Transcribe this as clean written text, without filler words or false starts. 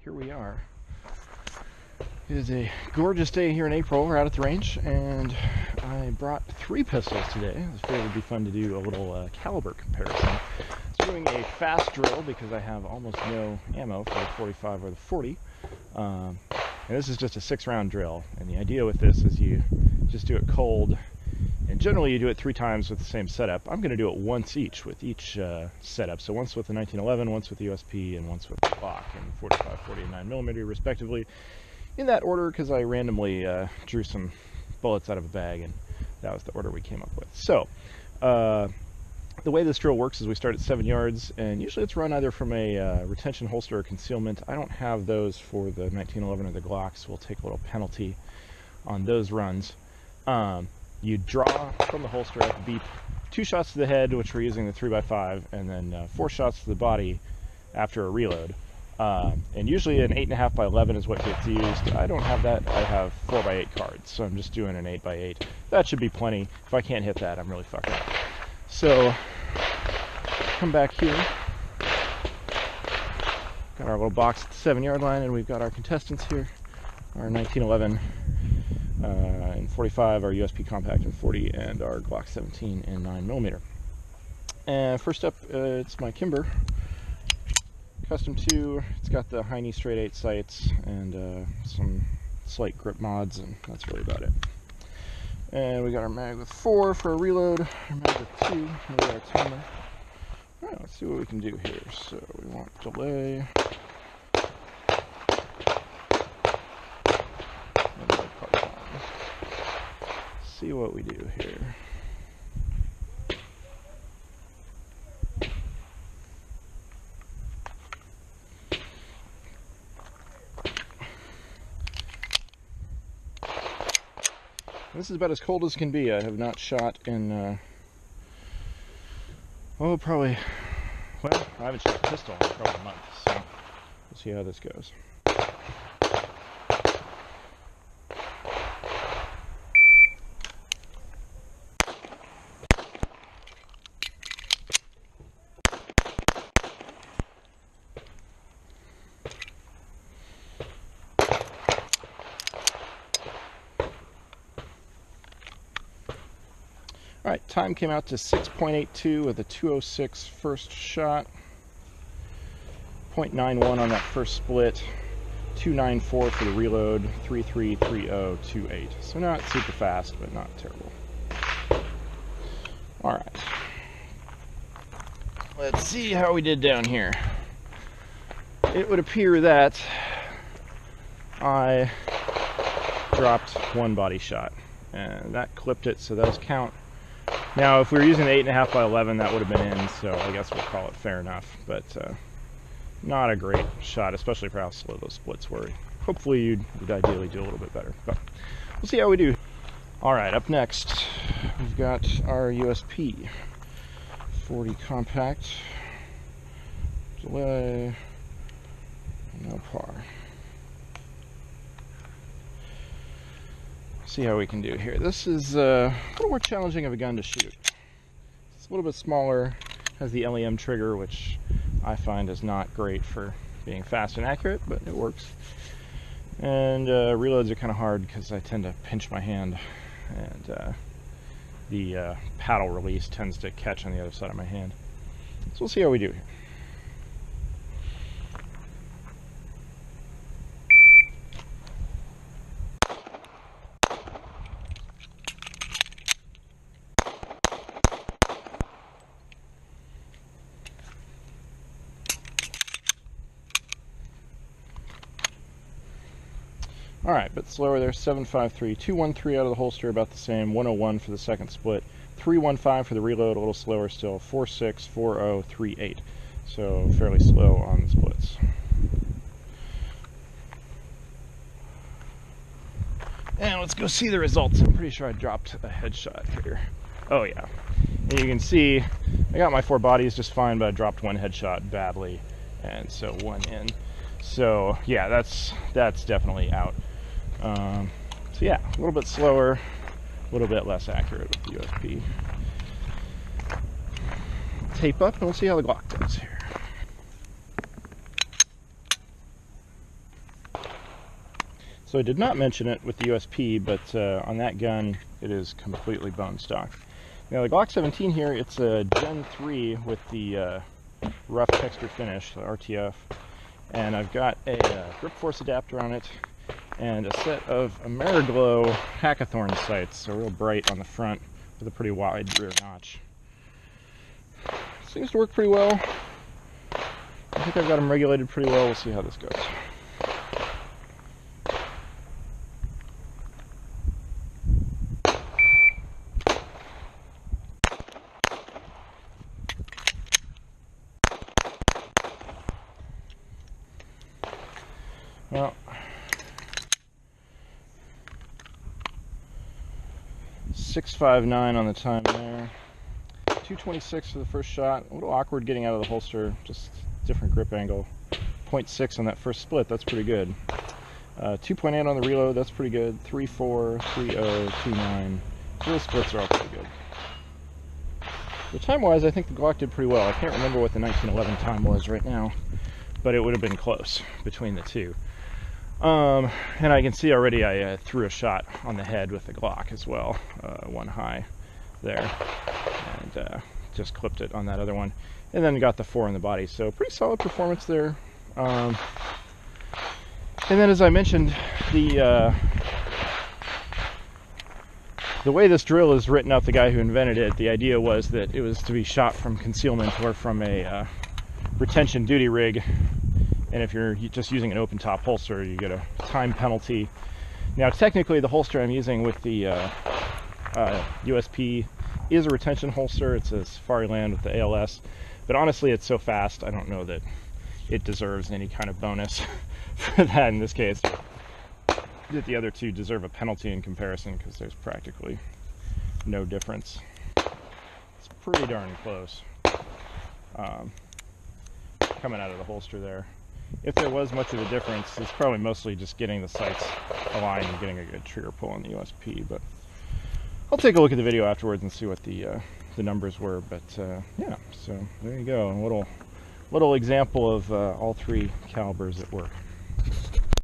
here we are. It is a gorgeous day here in April. We're out at the range, and I brought 3 pistols today. I figured it would be fun to do a little caliber comparison. I'm doing a fast drill because I have almost no ammo for the 45 or the 40. And this is just a 6-round drill, and the idea with this is you just do it cold, and generally you do it 3 times with the same setup. I'm going to do it once each with each setup, so once with the 1911, once with the USP, and once with the Glock, and 45, 40, and 9mm respectively, in that order because I randomly drew some bullets out of a bag, and that was the order we came up with. So the way this drill works is we start at 7 yards, and usually it's run either from a retention holster or concealment. I don't have those for the 1911 or the Glock, so we'll take a little penalty on those runs. You draw from the holster at the beep 2 shots to the head, which we're using the 3x5, and then 4 shots to the body after a reload. And usually an 8.5x11 is what gets used. I don't have that. I have 4x8 cards, so I'm just doing an 8x8. That should be plenty. If I can't hit that, I'm really fucking up. So come back here. Got our little box at the 7-yard line, and we've got our contestants here. Our 1911 and 45, our USP Compact and 40, and our Glock 17 and 9mm. And first up, it's my Kimber Custom 2. It's got the Heine straight 8 sights and some slight grip mods, and that's really about it. And we got our mag with 4 for a reload, our mag with 2, and we got our timer. Alright, let's see what we can do here. So we want delay. See what we do here. This is about as cold as can be. I have not shot in, oh, probably, well, I haven't shot a pistol in probably a month, so we'll see how this goes. Alright, time came out to 6.82 with a 206 first shot, 0.91 on that first split, 294 for the reload, 333028. So not super fast, but not terrible. Alright. Let's see how we did down here. It would appear that I dropped 1 body shot, and that clipped it, so those count. Now, if we were using the 8.5x11, that would have been in, so I guess we'll call it fair enough. But not a great shot, especially for how slow those splits were. Hopefully, you'd ideally do a little bit better. But we'll see how we do. All right, up next, we've got our USP 40 Compact. Delay. No par. See how we can do here. This is a little more challenging of a gun to shoot. It's a little bit smaller, has the LEM trigger, which I find is not great for being fast and accurate, but it works. And reloads are kind of hard because I tend to pinch my hand, and the paddle release tends to catch on the other side of my hand. So we'll see how we do here. Alright, but slower there. 753, 213 out of the holster, about the same. 101 for the second split. 315 for the reload, a little slower still. 46, 40, 38. So fairly slow on the splits. And let's go see the results. I'm pretty sure I dropped a headshot here. Oh yeah. And you can see I got my 4 bodies just fine, but I dropped 1 headshot badly, and so 1 in. So yeah, that's definitely out. So yeah, a little bit slower, a little bit less accurate with the USP. Tape up, and we'll see how the Glock does here. So I did not mention it with the USP, but on that gun, it is completely bone stock. Now the Glock 17 here, it's a Gen 3 with the rough texture finish, the RTF, and I've got a grip force adapter on it, and a set of Ameriglow Hackathorn sights, so real bright on the front with a pretty wide rear notch. Seems to work pretty well. I think I've got them regulated pretty well. We'll see how this goes. Well, 6.59 on the time there. 226 for the first shot. A little awkward getting out of the holster, just different grip angle. 0.6 on that first split, that's pretty good. 2.8 on the reload, that's pretty good. 3.4, 3.0, 2.9. Those splits are all pretty good. The time-wise, I think the Glock did pretty well. I can't remember what the 1911 time was right now, but it would have been close between the two. And I can see already I threw a shot on the head with the Glock as well, one high there, and just clipped it on that other one, and then got the 4 in the body, so pretty solid performance there. And then, as I mentioned, the way this drill is written up, the guy who invented it, the idea was that it was to be shot from concealment or from a retention duty rig. And if you're just using an open top holster, you get a time penalty. Now, technically, the holster I'm using with the USP is a retention holster. It's a Safariland with the ALS. But honestly, it's so fast, I don't know that it deserves any kind of bonus for that in this case. That the other two deserve a penalty in comparison, because there's practically no difference. It's pretty darn close coming out of the holster there. If there was much of a difference, it's probably mostly just getting the sights aligned and getting a good trigger pull on the USP. But I'll take a look at the video afterwards and see what the numbers were. But yeah, so there you go. A little example of all three calibers at work.